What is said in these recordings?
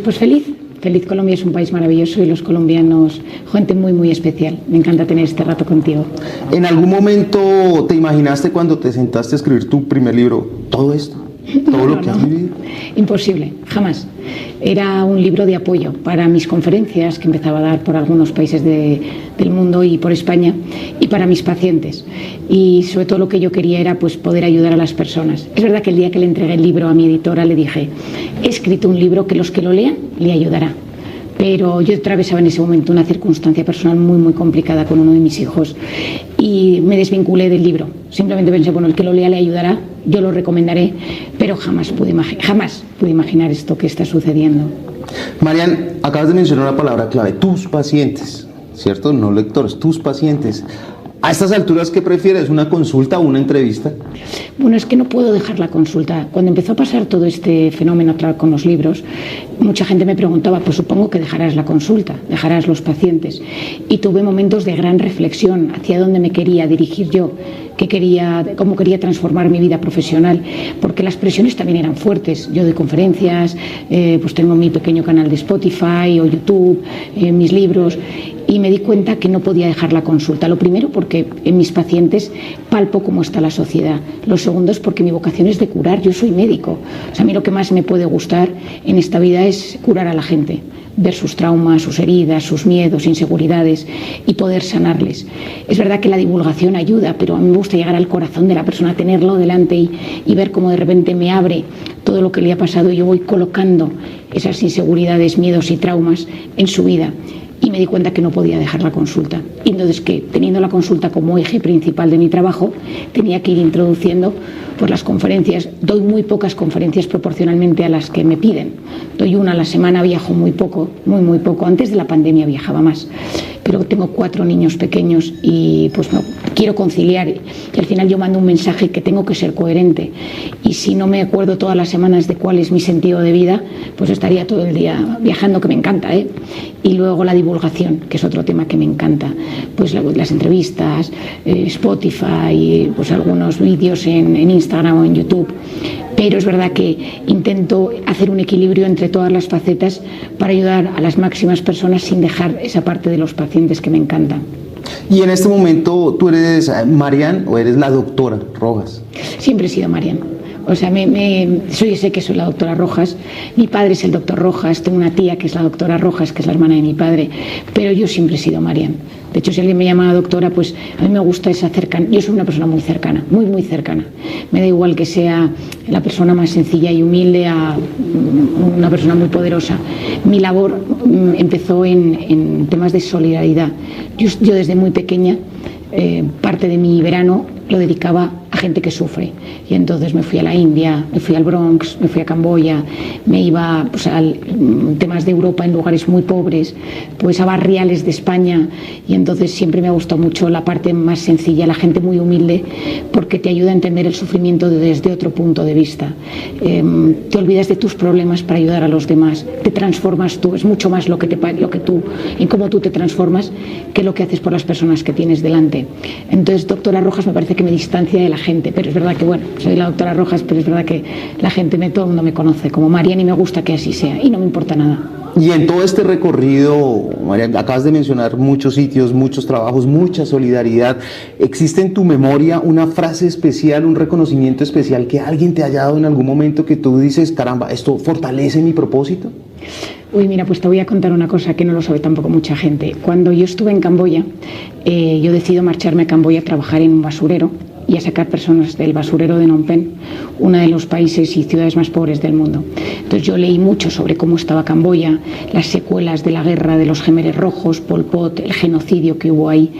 Pues feliz. Feliz. Colombia es un país maravilloso y los colombianos, gente muy, muy especial. Me encanta tener este rato contigo. ¿En algún momento te imaginaste cuando te sentaste a escribir tu primer libro todo esto? ¿Todo lo que has vivido? Imposible, jamás. Era un libro de apoyo para mis conferencias que empezaba a dar por algunos países del mundo y por España, y para mis pacientes. Y sobre todo lo que yo quería era pues poder ayudar a las personas. Es verdad que el día que le entregué el libro a mi editora le dije: he escrito un libro que los que lo lean le ayudará. Pero yo atravesaba en ese momento una circunstancia personal muy, muy complicada con uno de mis hijos y me desvinculé del libro. Simplemente pensé, bueno, el que lo lea le ayudará, yo lo recomendaré, pero jamás pude imaginar esto que está sucediendo. Marian, acabas de mencionar una palabra clave: tus pacientes, ¿cierto? No lectores, tus pacientes. A estas alturas, ¿qué prefieres? ¿Una consulta o una entrevista? Bueno, es que no puedo dejar la consulta. Cuando empezó a pasar todo este fenómeno con los libros, mucha gente me preguntaba, pues supongo que dejarás la consulta, dejarás los pacientes. Y tuve momentos de gran reflexión hacia dónde me quería dirigir yo, cómo quería transformar mi vida profesional, porque las presiones también eran fuertes. Yo doy conferencias, pues tengo mi pequeño canal de Spotify o YouTube, mis libros, y me di cuenta que no podía dejar la consulta. Lo primero, porque en mis pacientes palpo cómo está la sociedad. Lo segundo es porque mi vocación es de curar. Yo soy médico. O sea, a mí lo que más me puede gustar en esta vida es curar a la gente, ver sus traumas, sus heridas, sus miedos, inseguridades y poder sanarles. Es verdad que la divulgación ayuda, pero a mí me gusta llegar al corazón de la persona, tenerlo delante y ver cómo de repente me abre todo lo que le ha pasado y yo voy colocando esas inseguridades, miedos y traumas en su vida. Y me di cuenta que no podía dejar la consulta. Y entonces, que teniendo la consulta como eje principal de mi trabajo, tenía que ir introduciendo pues las conferencias. Doy muy pocas conferencias proporcionalmente a las que me piden. Doy una a la semana, viajo muy poco, muy poco. Antes de la pandemia viajaba más. Pero tengo 4 niños pequeños y pues no quiero conciliar. Y al final yo mando un mensaje que tengo que ser coherente. Y si no me acuerdo todas las semanas de cuál es mi sentido de vida, pues estaría todo el día viajando, que me encanta, ¿eh? Y luego la divulgación, que es otro tema que me encanta. Pues las entrevistas, Spotify, pues algunos vídeos en Instagram o en YouTube. Pero es verdad que intento hacer un equilibrio entre todas las facetas para ayudar a las máximas personas sin dejar esa parte de los pacientes que me encanta. Y en este momento, ¿tú eres Marian o eres la doctora Rojas? Siempre he sido Marian. O sea, sé que soy la doctora Rojas. Mi padre es el doctor Rojas. Tengo una tía que es la doctora Rojas, que es la hermana de mi padre. Pero yo siempre he sido Marian. De hecho, si alguien me llama doctora, pues a mí me gusta esa cercanía. Yo soy una persona muy cercana, muy cercana. Me da igual que sea la persona más sencilla y humilde a una persona muy poderosa. Mi labor empezó en temas de solidaridad. Yo desde muy pequeña, parte de mi verano lo dedicaba a gente que sufre, y entonces me fui a la India, me fui al Bronx, me fui a Camboya, me iba pues a temas de Europa en lugares muy pobres, pues a barriales de España, y entonces siempre me ha gustado mucho la parte más sencilla, la gente muy humilde, porque te ayuda a entender el sufrimiento desde otro punto de vista. Te olvidas de tus problemas para ayudar a los demás, te transformas tú, es mucho más lo que tú, en cómo tú te transformas, que lo que haces por las personas que tienes delante. Entonces, doctora Rojas me parece que me distancia de la gente, pero es verdad que, bueno, soy la doctora Rojas, pero es verdad que la gente, todo el mundo me conoce como Marian y me gusta que así sea y no me importa nada. Y en todo este recorrido, Marian, acabas de mencionar muchos sitios, muchos trabajos, mucha solidaridad. ¿Existe en tu memoria una frase especial, un reconocimiento especial que alguien te haya dado en algún momento que tú dices, caramba, esto fortalece mi propósito? Uy, mira, pues te voy a contar una cosa que no lo sabe tampoco mucha gente. Cuando yo estuve en Camboya, yo decido marcharme a Camboya a trabajar en un basurero y a sacar personas del basurero de Phnom Penh, uno de los países y ciudades más pobres del mundo. Entonces yo leí mucho sobre cómo estaba Camboya, las secuelas de la guerra de los Jemeres Rojos, Pol Pot, el genocidio que hubo ahí,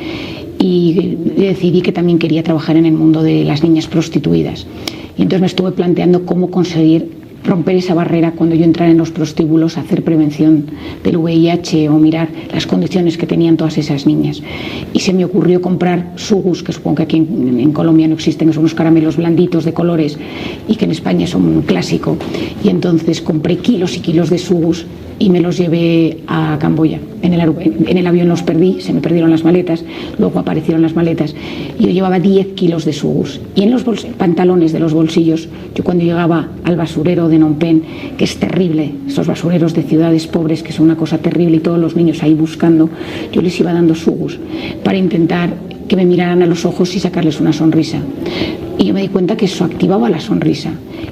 y decidí que también quería trabajar en el mundo de las niñas prostituidas. Y entonces me estuve planteando cómo conseguir romper esa barrera cuando yo entrara en los prostíbulos, hacer prevención del VIH o mirar las condiciones que tenían todas esas niñas. Y se me ocurrió comprar sugus, que supongo que aquí en Colombia no existen, que son unos caramelos blanditos de colores y que en España son un clásico. Y entonces compré kilos y kilos de sugus y me los llevé a Camboya. En el avión los perdí, se me perdieron las maletas, luego aparecieron las maletas. Yo llevaba 10 kilos de sugus y en los pantalones de los bolsillos, yo cuando llegaba al basurero de Phnom Penh, que es terrible, esos basureros de ciudades pobres que son una cosa terrible y todos los niños ahí buscando, yo les iba dando sugus para intentar que me miraran a los ojos y sacarles una sonrisa. Y yo me di cuenta que eso activaba la sonrisa.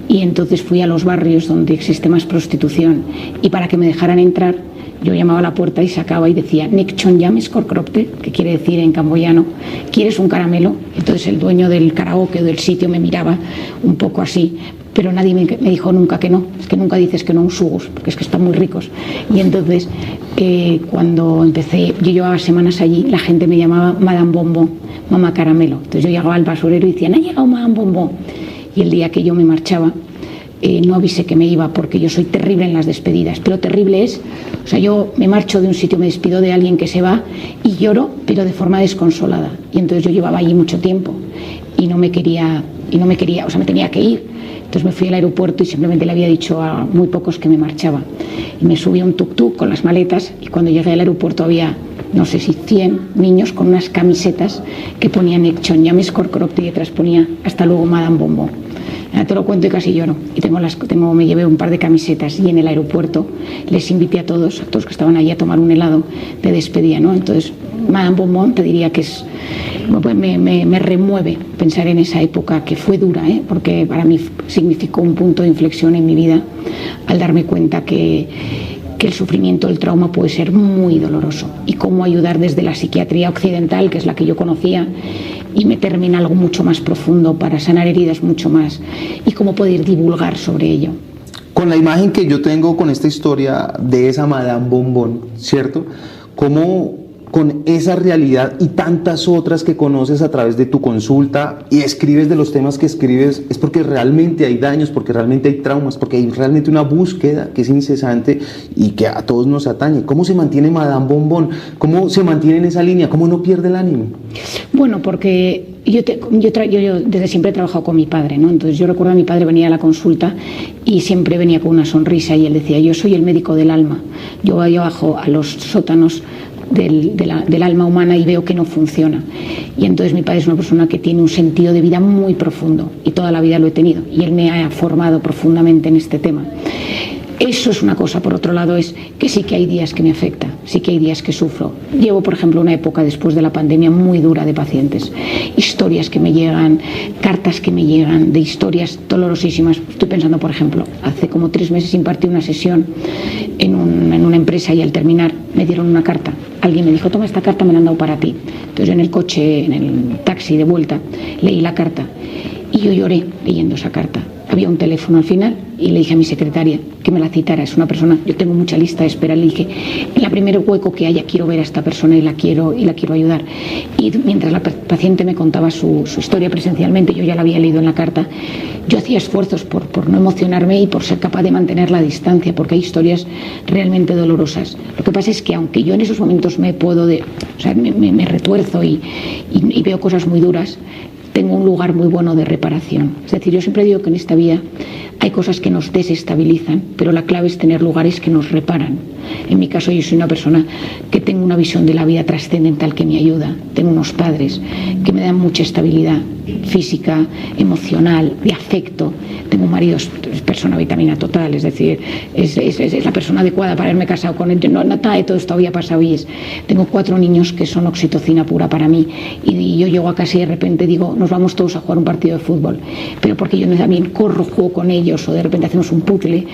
Y entonces fui a los barrios donde existe más prostitución y para que me dejaran entrar, yo llamaba a la puerta y sacaba y decía Nek Chon Yames Korkropte, que quiere decir en camboyano, ¿quieres un caramelo? Entonces el dueño del karaoke o del sitio me miraba un poco así, pero nadie me dijo nunca que no, es que nunca dices que no a un sugus, porque es que están muy ricos. Y entonces cuando empecé, yo llevaba semanas allí, la gente me llamaba Madame Bonbon, mamá caramelo. Entonces yo llegaba al basurero y decían, ha llegado Madame Bonbon. Y el día que yo me marchaba, no avisé que me iba porque yo soy terrible en las despedidas, pero terrible es, o sea, yo me marcho de un sitio, me despido de alguien que se va y lloro, pero de forma desconsolada. Y entonces yo llevaba allí mucho tiempo y no me quería, o sea, me tenía que ir. Entonces me fui al aeropuerto y simplemente le había dicho a muy pocos que me marchaba. Y me subí a un tuk-tuk con las maletas y cuando llegué al aeropuerto había, no sé si 100 niños con unas camisetas que ponían Nek Chon Yames Korkropte y detrás ponía hasta luego Madame Bonbon. Te lo cuento y casi lloro. Y me llevé un par de camisetas y en el aeropuerto les invité a todos que estaban allí a tomar un helado de despedida, ¿no? Entonces, Madame Bonbon te diría que es, me remueve pensar en esa época que fue dura, porque para mí significó un punto de inflexión en mi vida al darme cuenta que el sufrimiento, el trauma puede ser muy doloroso y cómo ayudar desde la psiquiatría occidental, que es la que yo conocía, y meterme en algo mucho más profundo para sanar heridas mucho más y cómo poder divulgar sobre ello. Con la imagen que yo tengo con esta historia de esa Madame Bonbon, ¿cierto? ¿Cómo con esa realidad y tantas otras que conoces a través de tu consulta y escribes de los temas que escribes, es porque realmente hay daños, porque realmente hay traumas, porque hay realmente una búsqueda que es incesante y que a todos nos atañe? ¿Cómo se mantiene Madame Bonbon? ¿Cómo se mantiene en esa línea? ¿Cómo no pierde el ánimo? Bueno, porque yo desde siempre he trabajado con mi padre, ¿no? Entonces yo recuerdo a mi padre venía a la consulta y siempre venía con una sonrisa y él decía, yo soy el médico del alma, yo voy abajo a los sótanos del alma humana y veo que no funciona. Y entonces mi padre es una persona que tiene un sentido de vida muy profundo y toda la vida lo he tenido y él me ha formado profundamente en este tema. Eso es una cosa. Por otro lado es que sí que hay días que me afecta, sí que hay días que sufro. Llevo, por ejemplo, una época después de la pandemia muy dura de pacientes. Historias que me llegan, cartas que me llegan, de historias dolorosísimas. Estoy pensando, por ejemplo, hace como 3 meses impartí una sesión en una empresa y al terminar me dieron una carta. Alguien me dijo, toma esta carta, me la han dado para ti. Entonces en el coche, en el taxi de vuelta, leí la carta y yo lloré leyendo esa carta. Había un teléfono al final y le dije a mi secretaria que me la citara. Es una persona, yo tengo mucha lista de espera, le dije, en el primer hueco que haya quiero ver a esta persona y la quiero ayudar. Y mientras la paciente me contaba su historia presencialmente, yo ya la había leído en la carta, yo hacía esfuerzos por no emocionarme y por ser capaz de mantener la distancia, porque hay historias realmente dolorosas. Lo que pasa es que aunque yo en esos momentos me retuerzo y veo cosas muy duras, tengo un lugar muy bueno de reparación. Es decir, yo siempre digo que en esta vida hay cosas que nos desestabilizan, pero la clave es tener lugares que nos reparan. En mi caso, yo soy una persona que tengo una visión de la vida trascendental que me ayuda. Tengo unos padres que me dan mucha estabilidad física, emocional, de afecto. Tengo un marido, es persona vitamina total, es decir, es la persona adecuada para haberme casado con él. No, nada de todo esto había pasado y tengo 4 niños que son oxitocina pura para mí y yo llego a casa y de repente digo, nos vamos todos a jugar un partido de fútbol, pero porque yo también corro, juego con ellos o de repente hacemos un puzzle.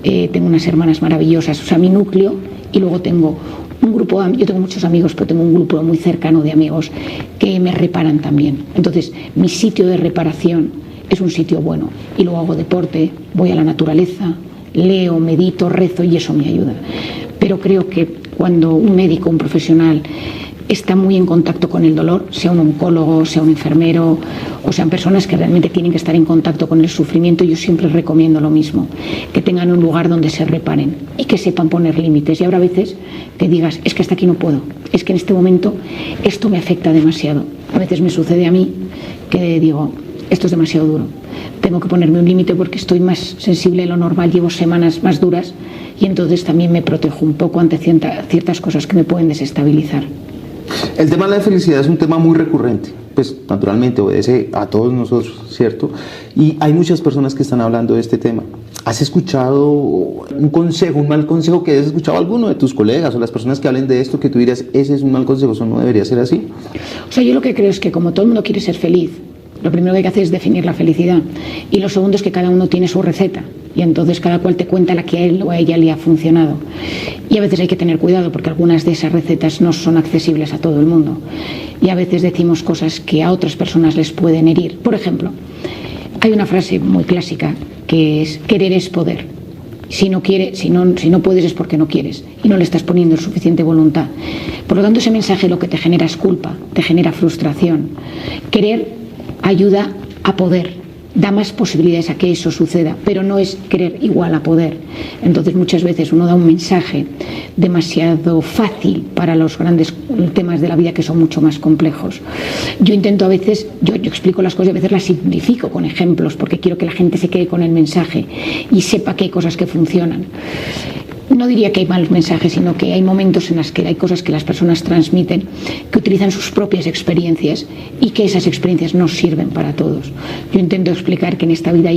Tengo unas hermanas maravillosas, o sea, mi núcleo, y luego tengo un grupo, yo tengo muchos amigos, pero tengo un grupo muy cercano de amigos que me reparan también. Entonces, mi sitio de reparación es un sitio bueno. Y luego hago deporte, voy a la naturaleza, leo, medito, rezo y eso me ayuda. Pero creo que cuando un médico, un profesional, está muy en contacto con el dolor, sea un oncólogo, sea un enfermero, o sean personas que realmente tienen que estar en contacto con el sufrimiento, yo siempre recomiendo lo mismo, que tengan un lugar donde se reparen y que sepan poner límites. Y habrá veces que digas, es que hasta aquí no puedo, es que en este momento esto me afecta demasiado. A veces me sucede a mí que digo, esto es demasiado duro. tengo que ponerme un límite porque estoy más sensible de lo normal, llevo semanas más duras y entonces también me protejo un poco ante ciertas cosas que me pueden desestabilizar. El tema de la felicidad es un tema muy recurrente, pues naturalmente obedece a todos nosotros, ¿cierto? Y hay muchas personas que están hablando de este tema. ¿Has escuchado un consejo, un mal consejo que hayas escuchado a alguno de tus colegas o las personas que hablen de esto que tú dirías, ese es un mal consejo, eso no debería ser así? O sea, yo lo que creo es que como todo el mundo quiere ser feliz, lo primero que hay que hacer es definir la felicidad y lo segundo es que cada uno tiene su receta y entonces cada cual te cuenta la que a él o a ella le ha funcionado y a veces hay que tener cuidado porque algunas de esas recetas no son accesibles a todo el mundo y a veces decimos cosas que a otras personas les pueden herir. Por ejemplo, hay una frase muy clásica que es querer es poder. Si no puedes es porque no quieres y no le estás poniendo suficiente voluntad. Por lo tanto, ese mensaje lo que te genera es culpa, te genera frustración. Querer ayuda a poder, da más posibilidades a que eso suceda, pero no es querer igual a poder. Entonces muchas veces uno da un mensaje demasiado fácil para los grandes temas de la vida que son mucho más complejos. Yo intento a veces, yo explico las cosas y a veces las simplifico con ejemplos porque quiero que la gente se quede con el mensaje y sepa que hay cosas que funcionan. No diría que hay malos mensajes, sino que hay momentos en los que hay cosas que las personas transmiten, que utilizan sus propias experiencias y que esas experiencias no sirven para todos. Yo intento explicar que en esta vida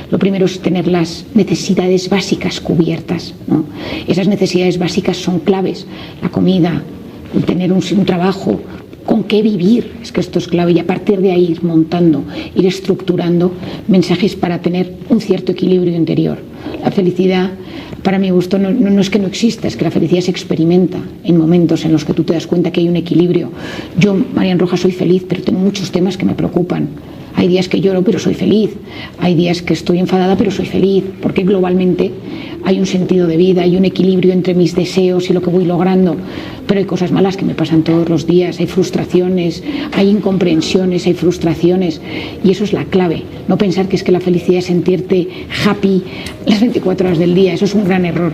lo primero es tener las necesidades básicas cubiertas, ¿no? Esas necesidades básicas son claves, la comida, tener un trabajo, con qué vivir, es que esto es clave y a partir de ahí ir montando, ir estructurando mensajes para tener un cierto equilibrio interior. La felicidad, para mi gusto, no es que no exista, es que la felicidad se experimenta en momentos en los que tú te das cuenta que hay un equilibrio. Yo, Marian Rojas, soy feliz, pero tengo muchos temas que me preocupan. Hay días que lloro, pero soy feliz. Hay días que estoy enfadada, pero soy feliz, porque globalmente hay un sentido de vida, hay un equilibrio entre mis deseos y lo que voy logrando. Pero hay cosas malas que me pasan todos los días, hay frustraciones, hay incomprensiones, hay frustraciones. Y eso es la clave. No pensar que es que la felicidad es sentirte happy las 24 horas del día. Eso es un gran error.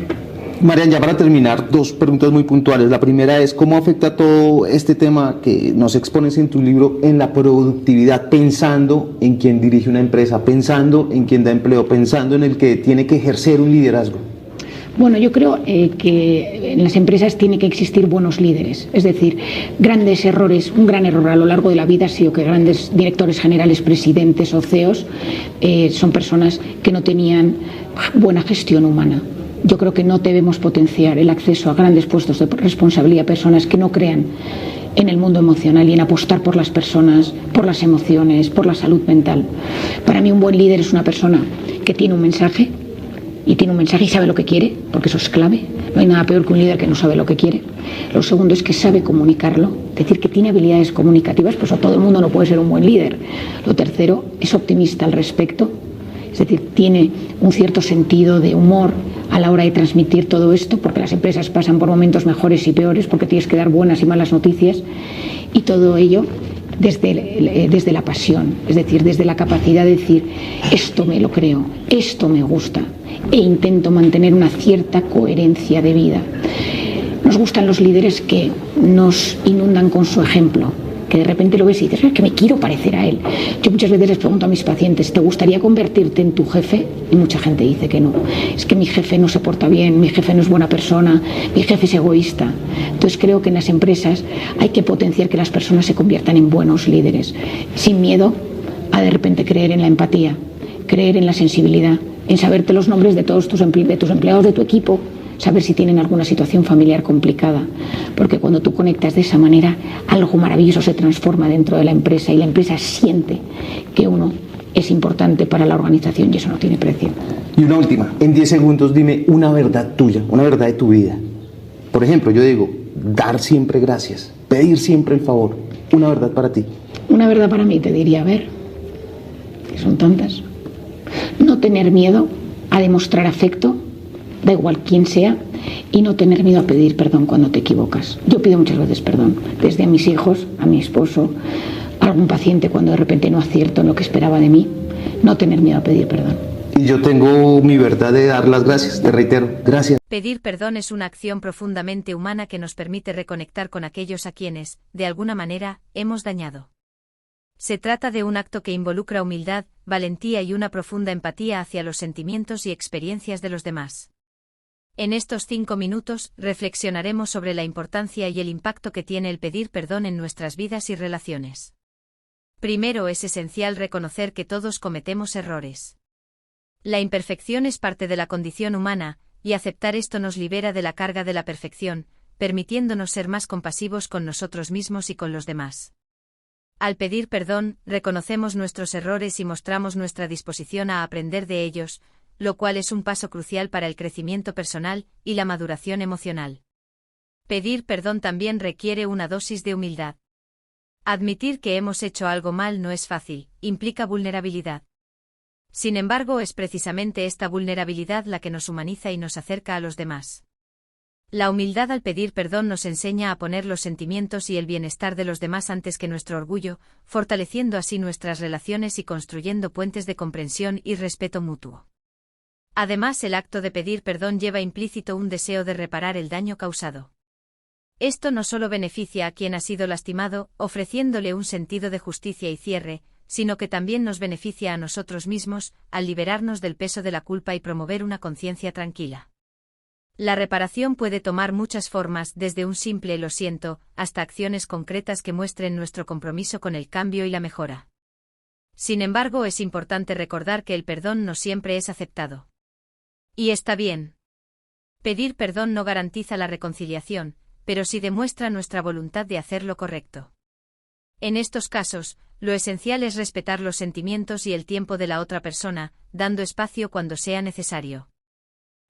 Marian, ya para terminar, dos preguntas muy puntuales. La primera es, ¿cómo afecta todo este tema que nos expones en tu libro en la productividad, pensando en quien dirige una empresa, pensando en quien da empleo, pensando en el que tiene que ejercer un liderazgo? Bueno, yo creo que en las empresas tiene que existir buenos líderes, es decir, grandes errores, un gran error a lo largo de la vida ha sido que grandes directores generales, presidentes o CEOs son personas que no tenían buena gestión humana. Yo creo que no debemos potenciar el acceso a grandes puestos de responsabilidad a personas que no crean en el mundo emocional y en apostar por las personas, por las emociones, por la salud mental. Para mí un buen líder es una persona que tiene un mensaje y sabe lo que quiere, porque eso es clave. No hay nada peor que un líder que no sabe lo que quiere. Lo segundo es que sabe comunicarlo, es decir, que tiene habilidades comunicativas, pues a todo el mundo no puede ser un buen líder. Lo tercero, es optimista al respecto, es decir, tiene un cierto sentido de humor a la hora de transmitir todo esto, porque las empresas pasan por momentos mejores y peores, porque tienes que dar buenas y malas noticias, y todo ello desde la pasión, es decir, desde la capacidad de decir, esto me lo creo, esto me gusta, e intento mantener una cierta coherencia de vida. Nos gustan los líderes que nos inundan con su ejemplo, que de repente lo ves y dices, es que me quiero parecer a él. Yo muchas veces les pregunto a mis pacientes, ¿te gustaría convertirte en tu jefe? Y mucha gente dice que no. Es que mi jefe no se porta bien, mi jefe no es buena persona, mi jefe es egoísta. Entonces creo que en las empresas hay que potenciar que las personas se conviertan en buenos líderes, sin miedo a de repente creer en la empatía, creer en la sensibilidad, en saberte los nombres de todos tus empleados de tu equipo, saber si tienen alguna situación familiar complicada, porque cuando tú conectas de esa manera, algo maravilloso se transforma dentro de la empresa y la empresa siente que uno es importante para la organización y eso no tiene precio. Y una última, en 10 segundos dime una verdad tuya, una verdad de tu vida. Por ejemplo, yo digo, dar siempre gracias, pedir siempre el favor, una verdad para ti. Una verdad para mí te diría, a ver, que son tantas. No tener miedo a demostrar afecto, da igual quién sea, y no tener miedo a pedir perdón cuando te equivocas. Yo pido muchas veces perdón, desde a mis hijos, a mi esposo, a algún paciente cuando de repente no acierto en lo que esperaba de mí, no tener miedo a pedir perdón. Y yo tengo mi verdad de dar las gracias, te reitero, gracias. Pedir perdón es una acción profundamente humana que nos permite reconectar con aquellos a quienes, de alguna manera, hemos dañado. Se trata de un acto que involucra humildad, valentía y una profunda empatía hacia los sentimientos y experiencias de los demás. En estos 5 minutos, reflexionaremos sobre la importancia y el impacto que tiene el pedir perdón en nuestras vidas y relaciones. Primero, es esencial reconocer que todos cometemos errores. La imperfección es parte de la condición humana, y aceptar esto nos libera de la carga de la perfección, permitiéndonos ser más compasivos con nosotros mismos y con los demás. Al pedir perdón, reconocemos nuestros errores y mostramos nuestra disposición a aprender de ellos, lo cual es un paso crucial para el crecimiento personal y la maduración emocional. Pedir perdón también requiere una dosis de humildad. Admitir que hemos hecho algo mal no es fácil, implica vulnerabilidad. Sin embargo, es precisamente esta vulnerabilidad la que nos humaniza y nos acerca a los demás. La humildad al pedir perdón nos enseña a poner los sentimientos y el bienestar de los demás antes que nuestro orgullo, fortaleciendo así nuestras relaciones y construyendo puentes de comprensión y respeto mutuo. Además, el acto de pedir perdón lleva implícito un deseo de reparar el daño causado. Esto no solo beneficia a quien ha sido lastimado, ofreciéndole un sentido de justicia y cierre, sino que también nos beneficia a nosotros mismos, al liberarnos del peso de la culpa y promover una conciencia tranquila. La reparación puede tomar muchas formas, desde un simple "lo siento", hasta acciones concretas que muestren nuestro compromiso con el cambio y la mejora. Sin embargo, es importante recordar que el perdón no siempre es aceptado. Y está bien. Pedir perdón no garantiza la reconciliación, pero sí demuestra nuestra voluntad de hacer lo correcto. En estos casos, lo esencial es respetar los sentimientos y el tiempo de la otra persona, dando espacio cuando sea necesario.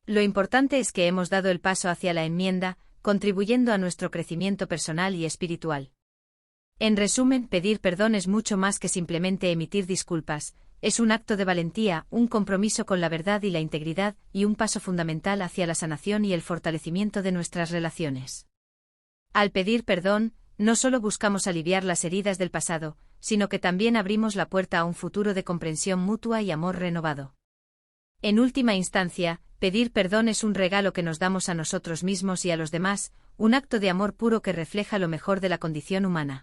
Lo importante es que hemos dado el paso hacia la enmienda, contribuyendo a nuestro crecimiento personal y espiritual. En resumen, pedir perdón es mucho más que simplemente emitir disculpas, es un acto de valentía, un compromiso con la verdad y la integridad, y un paso fundamental hacia la sanación y el fortalecimiento de nuestras relaciones. Al pedir perdón, no solo buscamos aliviar las heridas del pasado, sino que también abrimos la puerta a un futuro de comprensión mutua y amor renovado. En última instancia, pedir perdón es un regalo que nos damos a nosotros mismos y a los demás, un acto de amor puro que refleja lo mejor de la condición humana.